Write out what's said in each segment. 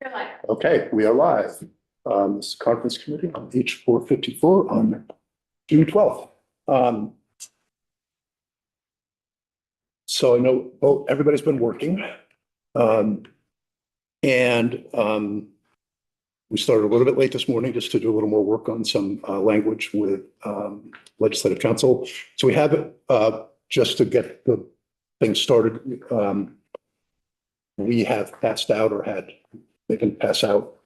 You're live. Okay, we are live. This is conference committee on H.454 on June 12th. So I know everybody's been working. We started a little bit late this morning just to do a little more work on some language with legislative council. So we have just to get the thing started. We have passed out or had they can pass out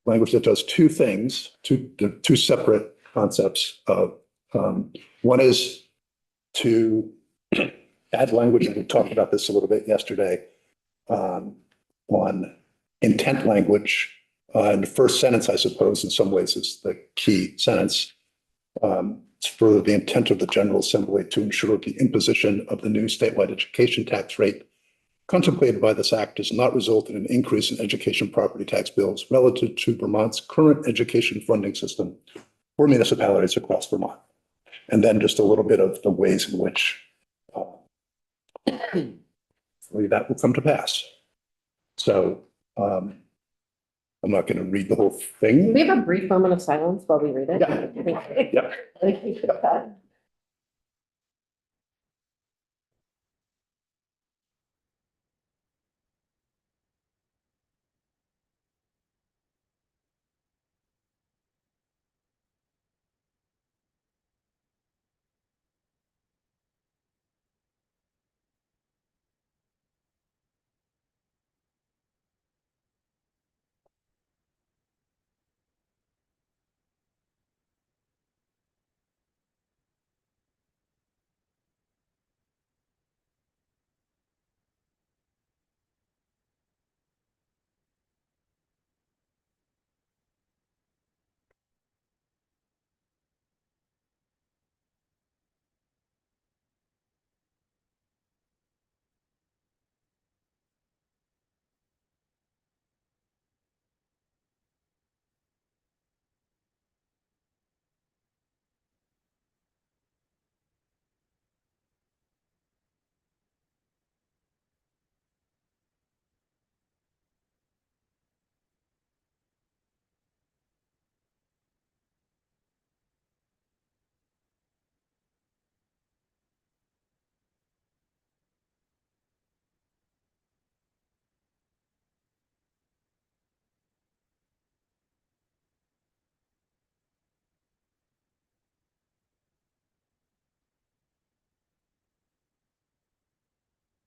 language that does two things, two separate concepts. One is to add language, and we talked about this a little bit yesterday, on intent language. And the first sentence, I suppose, in some ways is the key sentence. It's further the intent of the General Assembly to ensure the imposition of the new statewide education tax rate contemplated by this act does not result in an increase in education property tax bills relative to Vermont's current education funding system for municipalities across Vermont. And then just a little bit of the ways in which that will come to pass. So I'm not going to read the whole thing. Can we have a brief moment of silence while we read it? Yeah. Yeah.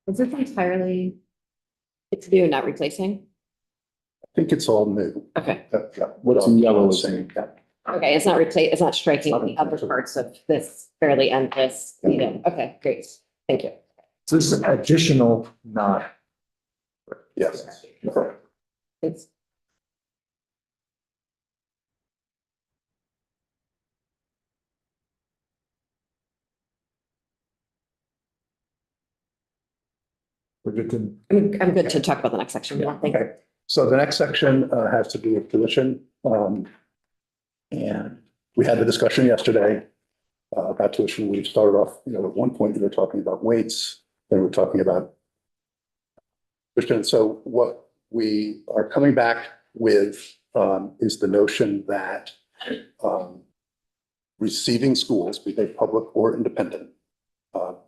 Is this entirely, it's new, not replacing? I think it's all new. Okay. Yeah. What's in yellow is saying that. Okay, it's not it's not striking the other parts of this fairly endless. Yeah. Okay, great. Thank you. So this is additional, not. Yes. It's We're good to. I'm good to talk about the next section. Yeah, thank you. Okay. So the next section has to do with tuition. And we had the discussion yesterday about tuition. We started off, at one point we were talking about weights, then we're talking about tuition. So what we are coming back with is the notion that receiving schools, be they public or independent,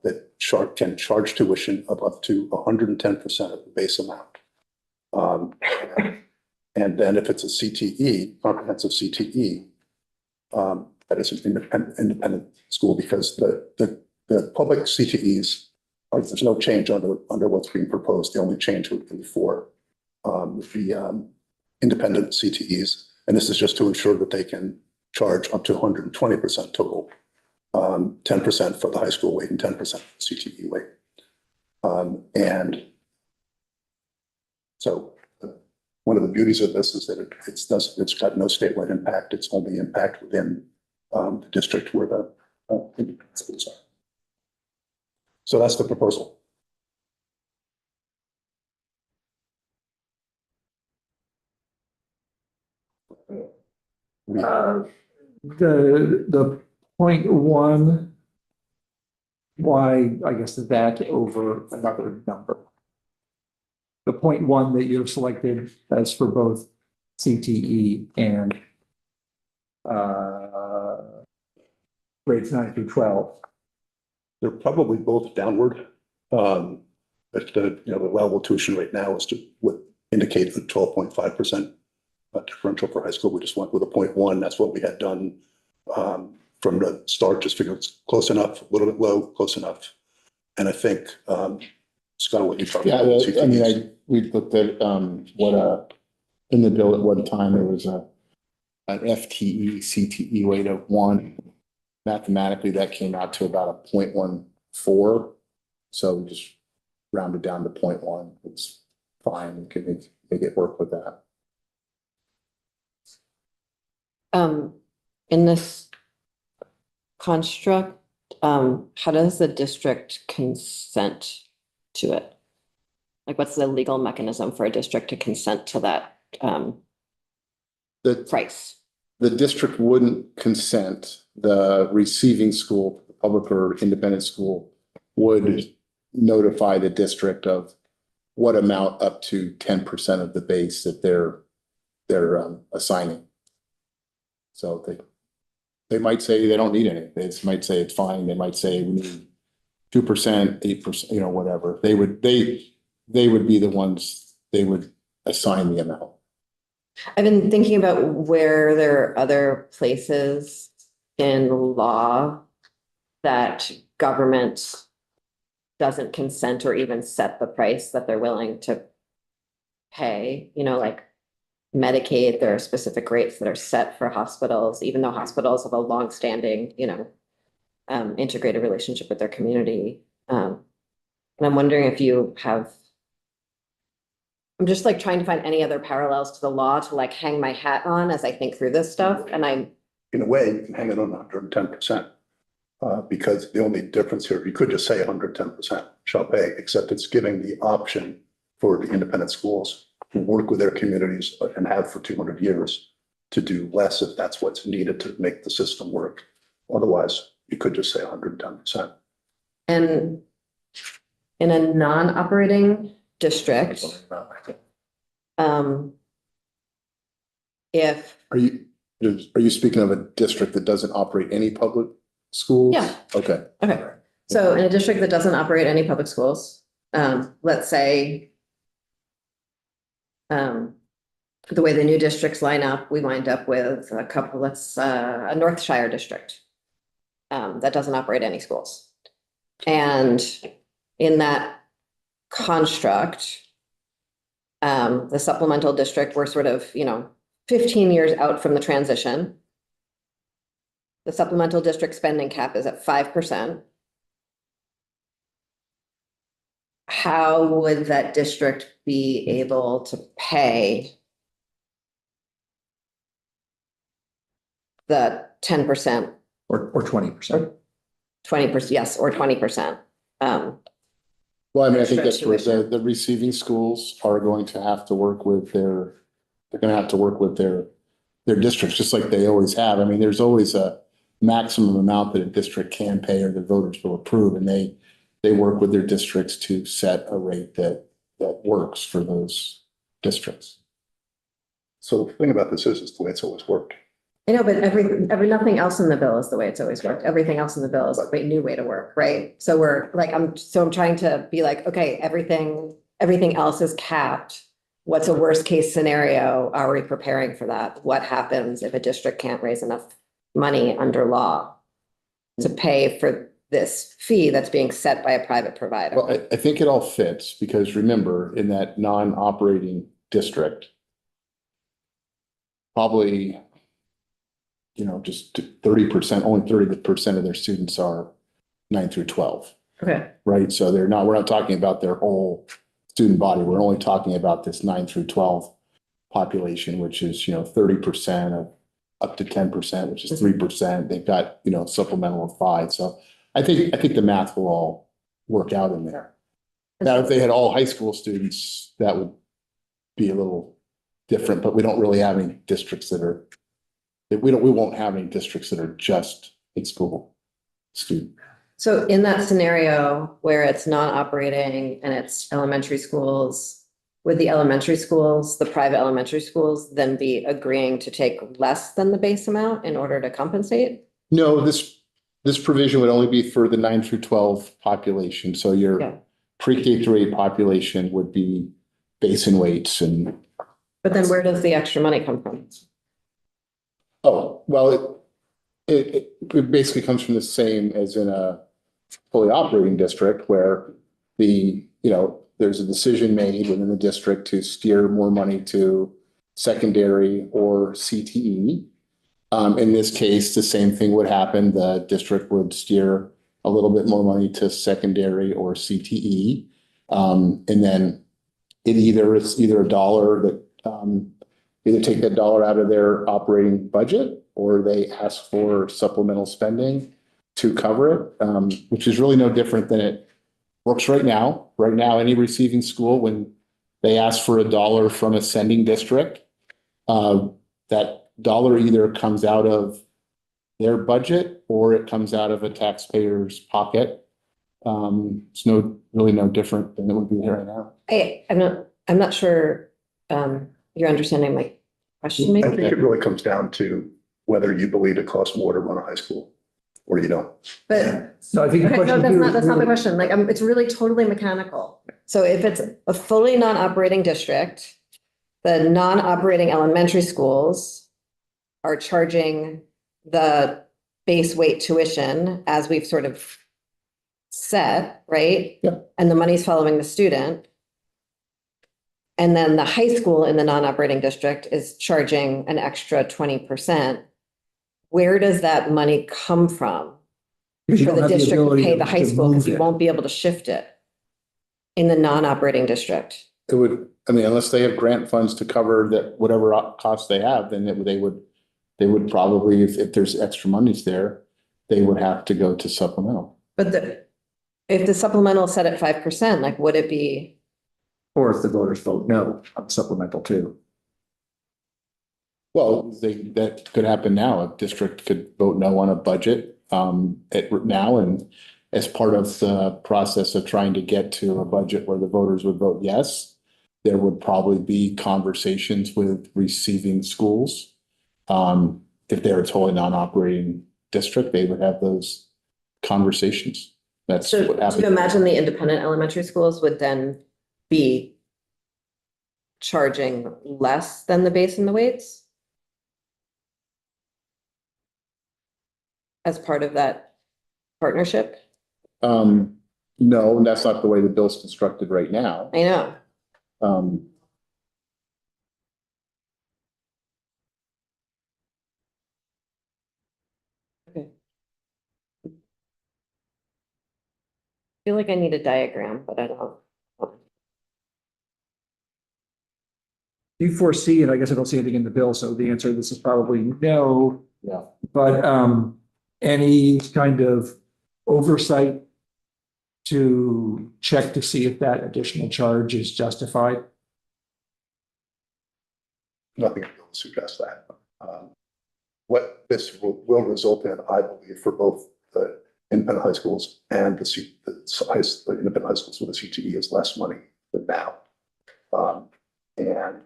that can charge tuition of up to 110% of the base amount. And then if it's a CTE, comprehensive CTE, that is an independent school, because the public CTEs, there's no change under what's being proposed. The only change would be for the independent CTEs. And this is just to ensure that they can charge up to 120% total, 10% for the high school weight and 10% for the CTE weight. And so one of the beauties of this is that it's got no statewide impact. It's only impact within the district where the independent schools are. So that's the proposal. The 0.1, why, I guess that over another number. the 0.1 that you've selected as for both CTE and grades 9 through 12. They're probably both downward. But the allowable tuition rate now would indicate a 12.5% differential for high school. We just went with a 0.1. That's what we had done from the start. Just figured it's close enough, a little bit low, close enough. And I think Scott, what you talked Yeah, about. I mean, we looked at what in the bill at one time, there was an FTE, CTE rate of 1. Mathematically, that came out to about a 0.14. So we just rounded down to 0.1. It's fine. We can make it work with that. In this construct, how does the district consent to it? Like, what's the legal mechanism for a district to consent to that price? The district wouldn't consent. The receiving school, public or independent school, would notify the district of what amount up to 10% of the base that they're assigning. So they might say they don't need any. They might say it's fine. They might say we need 2%, 8%, whatever. They would be the ones, they would assign the amount. I've been thinking about where there are other places in law that government doesn't consent or even set the price that they're willing to pay, like Medicaid, there are specific rates that are set for hospitals, even though hospitals have a longstanding, integrated relationship with their community. And I'm wondering if you have, I'm just like trying to find any other parallels to the law to like hang my hat on as I think through this stuff. And in a way, you can hang it on 110%. Because the only difference here, you could just say 110% shall pay, except it's giving the option for the independent schools who work with their communities and have for 200 years to do less if that's what's needed to make the system work. Otherwise, you could just say 110%. And in a non-operating district, if Are you speaking of a district that doesn't operate any public schools? Yeah. Okay. So in a district that doesn't operate any public schools, let's say the way the new districts line up, we wind up with a couple, a Northshire district that doesn't operate any schools. And in that construct, the supplemental district, we're sort of, 15 years out from the transition. The supplemental district spending cap is at 5%. How would that district be able to pay the 10%? Or 20%. 20%, yes, or 20%. Well, I mean, I think that's where Tuition. the receiving schools are going to have to work with their districts, just like they always have. I mean, there's always a maximum amount that a district can pay or the voters will approve, and they work with their districts to set a rate that works for those districts. So the thing about this is the way it's always worked. I know, but nothing else in the bill is the way it's always worked. Everything else in the bill is a new way to work, right? So I'm trying to be like, okay, everything else is capped. What's a worst case scenario? Are we preparing for that? What happens if a district can't raise enough money under law to pay for this fee that's being set by a private provider? Well, I think it all fits because remember, in that non-operating district, probably, just 30%, only 30% of their students are 9 through 12. Okay. Right. So we're not talking about their whole student body. We're only talking about this 9 through 12 population, which is, 30% of up to 10%, which is 3%. They've got, supplemental of 5. So I think the math will all work out in there. Now, if they had all high school students, that would be a little different, but we don't really have any districts we won't have any districts that are just in school student. So in that scenario where it's not operating and it's elementary schools would the elementary schools, the private elementary schools, then be agreeing to take less than the base amount in order to compensate? No, this provision would only be for the 9 through 12 population. So Yeah. your pre-K through 8 population would be base and weights and, But then where does the extra money come from? oh, well, it basically comes from the same as in a fully operating district where there's a decision made within the district to steer more money to secondary or CTE. In this case, the same thing would happen. The district would steer a little bit more money to secondary or CTE. And then it's either a dollar that, either take that dollar out of their operating budget or they ask for supplemental spending to cover it, which is really no different than it works right now. Right now, any receiving school, when they ask for a dollar from a sending district, that dollar either comes out of their budget or it comes out of a taxpayer's pocket. It's really no different than it would be right now. I'm not sure, you're understanding my question, I think maybe? it really comes down to whether you believe it costs more to run a high school or you don't. But, So I think the okay, no, question that's here not, is that's not the really- question. Like, it's really totally mechanical. So if it's a fully non-operating district, the non-operating elementary schools are charging the base weight tuition as we've sort of set, right? Yeah. And the money's following the student. And then the high school in the non-operating district is charging an extra 20%. Where does that money come from? Because you For don't the have the district to ability pay the high to school, move because you it. won't be able to shift it in the non-operating district. It would, I mean, unless they have grant funds to cover that, whatever costs they have, then they would probably, if there's extra monies there, they would have to go to supplemental. But if the supplemental is set at 5%, like, would it be? Or if the voters vote no on supplemental too. Well, that could happen now. A district could vote no on a budget now, and as part of the process of trying to get to a budget where the voters would vote yes, there would probably be conversations with receiving schools. If they're a totally non-operating district, they would have those conversations. That's So what do happened. you imagine the independent elementary schools would then be charging less than the base and the weights? As part of that partnership? No, that's not the way the bill's constructed right now. I know. Um, Okay. I feel like I need a diagram, but I don't. Do you foresee, and I guess I don't see anything in the bill, so the answer to this is probably no, yeah. but any kind of oversight to check to see if that additional charge is justified? Nothing to suggest that. What this will result in, I believe, for both the independent high schools and the independent high schools with the CTE is less money than now. And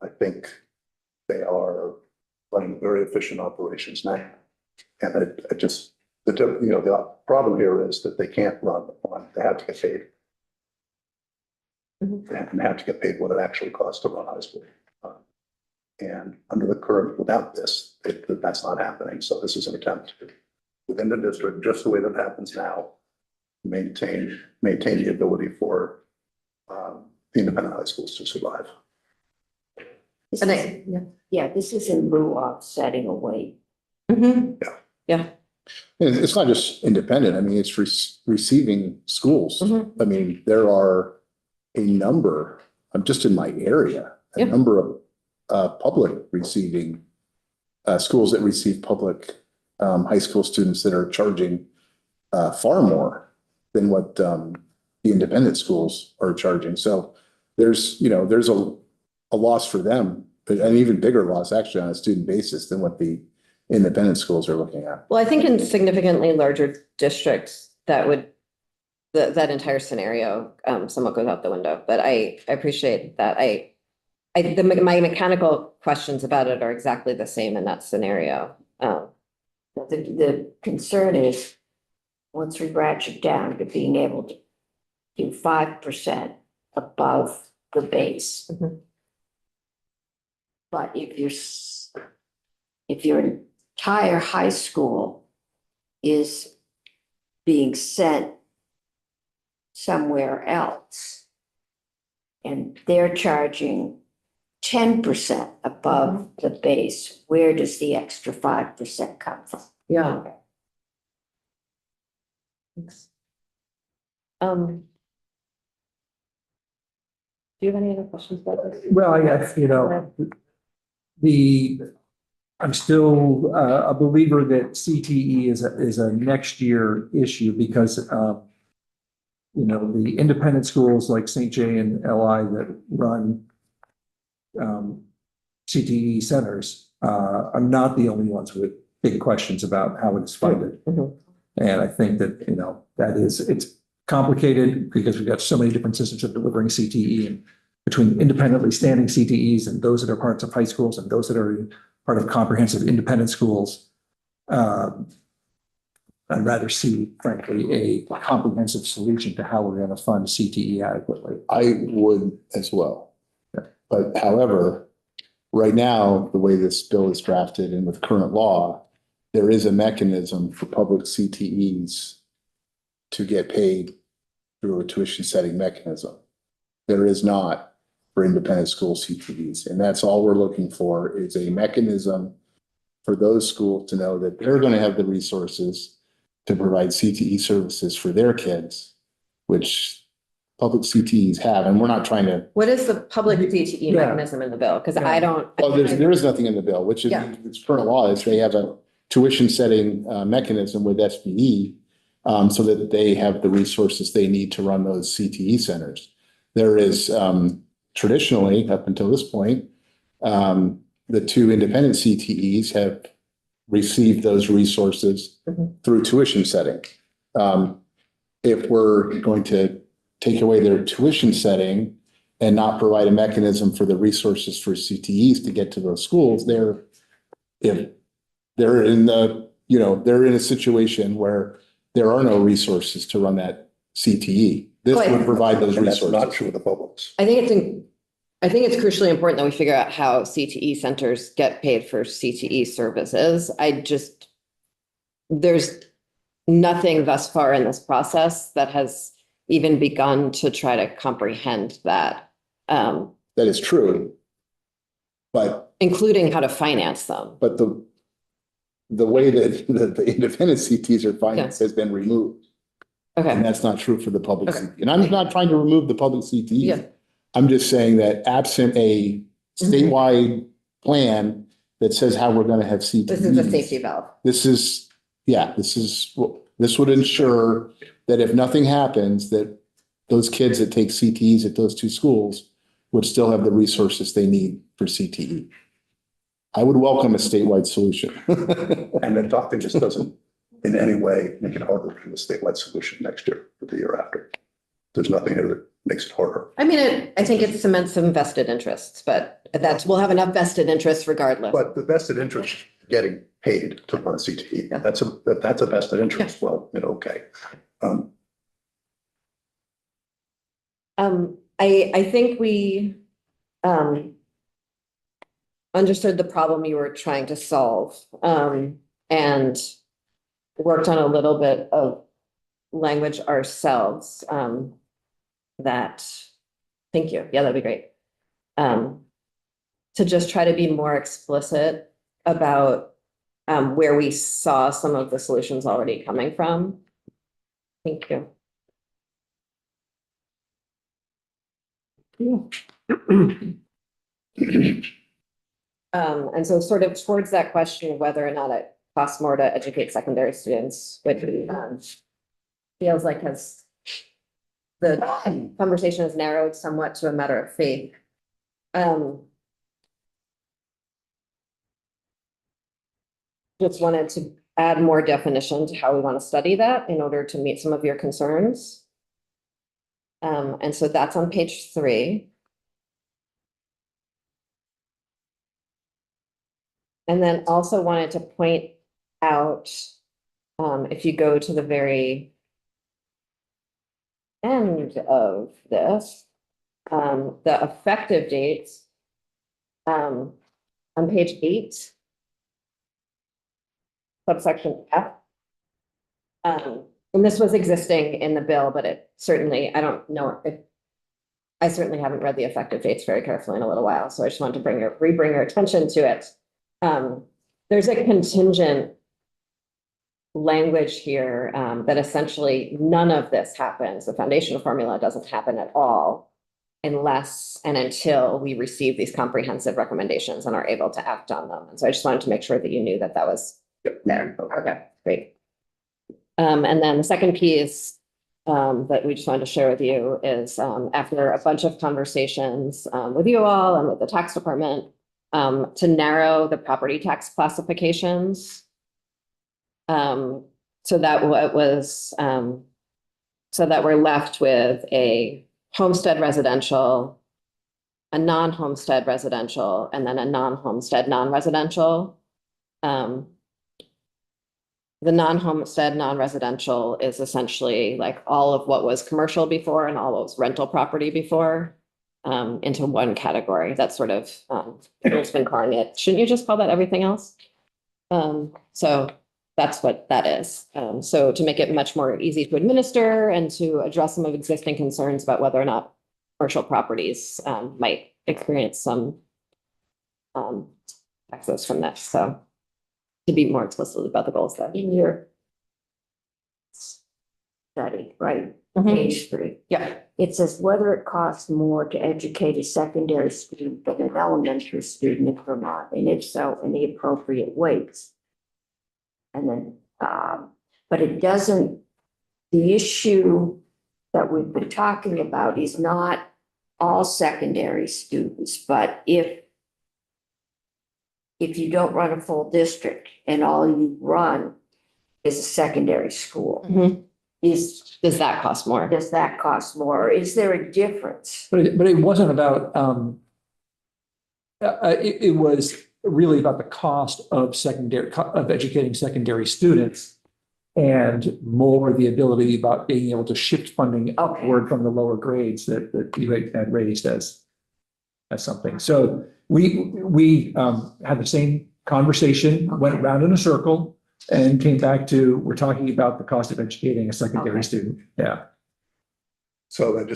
I think they are running very efficient operations now. And the problem here is that they can't run on, they have to get paid. And have to get paid what it actually costs to run high school. And under the current, without this, that's not happening. So this is an attempt to, within the district, just the way that happens now, maintain the ability for the independent high schools to survive. Yeah, this is in lieu of setting a weight. Mhm. Yeah. And it's not just independent. I mean, it's receiving schools. Mhm. I mean, there are a number, just in my area, Yeah. a number of public receiving schools that receive public high school students that are charging far more than what the independent schools are charging. So there's a loss for them, but an even bigger loss actually on a student basis than what the independent schools are looking at. Well, I think in significantly larger districts, that would that entire scenario, somewhat goes out the window, but I appreciate that. My mechanical questions about it are exactly the same in that scenario. The concern is, once we ratchet down to being able to do 5% above the base. Mhm. But if your entire high school is being sent somewhere else, and they're charging 10% above the base, where does the extra 5% come from? Yeah. Thanks. Do you have any other questions about this? Well, I guess, I'm still a believer that CTE is a next year issue because, the independent schools like St. J and LI that run CTE centers are not the only ones with big questions about how it's funded. Mhm. And I think that, it's complicated because we've got so many different systems of delivering CTE, and between independently standing CTEs and those that are parts of high schools and those that are part of comprehensive independent schools. I'd rather see, frankly, a comprehensive solution to how we're going to fund CTE adequately. I would as well. But however, right now, the way this bill is drafted and with current law, there is a mechanism for public CTEs to get paid through a tuition setting mechanism. There is not for independent school CTEs. And that's all we're looking for is a mechanism for those schools to know that they're going to have the resources to provide CTE services for their kids, which public CTEs have. And we're not trying to, What is the public CTE Yeah. mechanism in the bill? Because Yeah. I don't. well, there is nothing in the bill, which is, Yeah. its current law is they have a tuition setting mechanism with SBE so that they have the resources they need to run those CTE centers. There is traditionally, up until this point, the two independent CTEs have received those resources Mhm. through tuition setting. If we're going to take away their tuition setting and not provide a mechanism for the resources for CTEs to get to those schools, they're in they're in a situation where there are no resources to run that CTE. This Oh, yeah. would provide those And that's not resources. true of the publics. I think it's crucially important that we figure out how CTE centers get paid for CTE services. There's nothing thus far in this process that has even begun to try to comprehend that, That is true. But including how to finance them. the way that the independent CTs are financed has been removed. And Okay, that's not true for the public. Okay. CT. And I'm not trying to remove the public CTs. Yeah. I'm just saying that absent a statewide plan that says how we're going to have CTEs. this is a safety valve. This would ensure that if nothing happens, that those kids that take CTEs at those two schools would still have the resources they need for CTE. I would welcome a statewide solution. And adopting this doesn't in any way make it harder for the statewide solution next year or the year after. There's nothing here that makes it harder. I mean, I think it cements some vested interests, but we'll have enough vested interests regardless. But the vested interest is getting paid to run a CTE. Yeah. That's a vested interest. Well, okay. I think we understood the problem you were trying to solve, and worked on a little bit of language ourselves, thank you. Yeah, that'd be great. To just try to be more explicit about where we saw some of the solutions already coming from. Thank you. And so sort of towards that question of whether or not it costs more to educate secondary students, which feels like the conversation has narrowed somewhat to a matter of faith. Just wanted to add more definition to how we want to study that in order to meet some of your concerns. And so that's on page 3. And then also wanted to point out, if you go to the very end of this, the effective dates, on page 8, subsection F. And this was existing in the bill, but it certainly, I don't know if, I certainly haven't read the effective dates very carefully in a little while, so I just wanted to re-bring your attention to it. There's a contingent language here, that essentially none of this happens. The foundational formula doesn't happen at all unless and until we receive these comprehensive recommendations and are able to act on them. And so I just wanted to make sure that you knew that that was there. Okay, great. And then the second piece that we just wanted to share with you is, after a bunch of conversations with you all and with the tax department, to narrow the property tax classifications. So that we're left with a homestead residential, a non-homestead residential, and then a non-homestead non-residential. The non-homestead non-residential is essentially like all of what was commercial before and all was rental property before, into one category. That's sort of, it's been calling it, shouldn't you just call that everything else? So that's what that is. So to make it much more easy to administer and to address some of existing concerns about whether or not commercial properties might experience some access from this. So to be more explicit about the goals there. In your study, right, Mhm. page 3. Yeah. It says whether it costs more to educate a secondary student than an elementary student in Vermont, and if so, any appropriate weights. And then, but it doesn't, the issue that we've been talking about is not all secondary students, but if you don't run a full district and all you run is a secondary school, Mhm. does Does that cost more? that cost more? Is there a difference? But it wasn't about, it was really about the cost of of educating secondary students and more the ability about being able to shift funding upward from the lower grades that you had raised as something. So we had the same conversation, went around in a circle and came back to, we're talking about the cost of educating a secondary Okay. student. Yeah. So then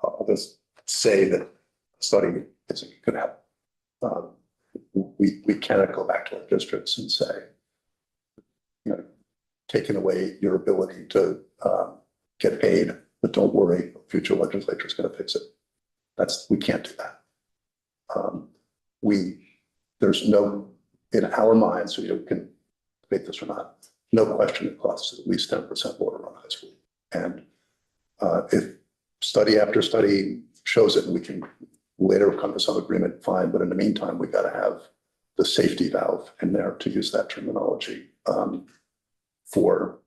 I'll just say that study isn't going to happen. We cannot go back to our districts and say, you know, taking away your ability to get paid, but don't worry, future legislature is going to fix it. We can't do that. There's no, in our minds, so you can debate this or not, no question it costs at least 10% more to run high school. And if study after study shows it and we can later come to some agreement, fine. But in the meantime, we got to have the safety valve in there, to use that terminology, for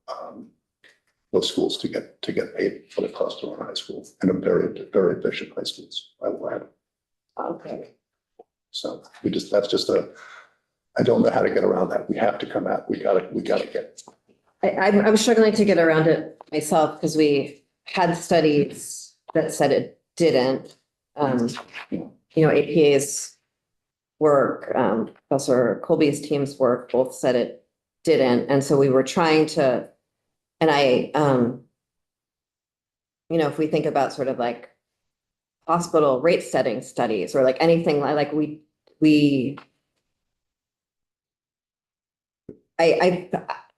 those schools to get paid for the cost to run high school, and a very, very efficient high schools, I will add. Okay. So I don't know how to get around that. We have to come out, we gotta get. I'm struggling to get around it myself because we had studies that said it didn't. APA's work, Professor Colby's team's work, both said it didn't. And so we were trying to, and if we think about sort of like hospital rate setting studies or like anything like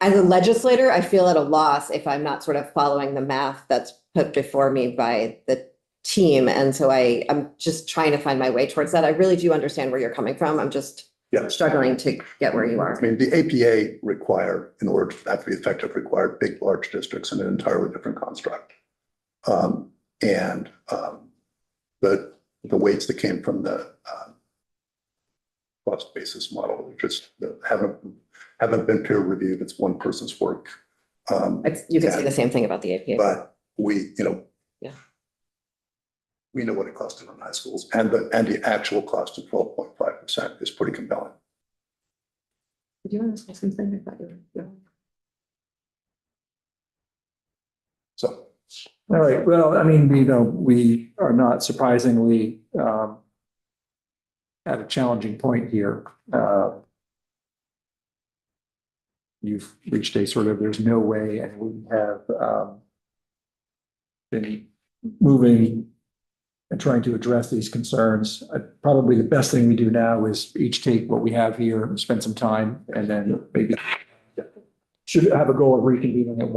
as a legislator, I feel at a loss if I'm not sort of following the math that's put before me by the team. And so I'm just trying to find my way towards that. I really do understand where you're coming from. I'm just struggling to get where you are. I mean, the APA in order for that to be effective, required big, large districts in an entirely different construct. The weights that came from the cost basis model just haven't been peer reviewed. It's one person's work. You can say the same thing about the APA. But we know what it costs to run high schools, and the actual cost of 12.5% is pretty compelling. Did you want to say something? I thought you were. So, All right, well, I mean, we are not surprisingly at a challenging point here. You've reached a sort of, there's no way, and we have been moving and trying to address these concerns. Probably the best thing we do now is each take what we have here and spend some time, and then maybe should have a goal of reconvening at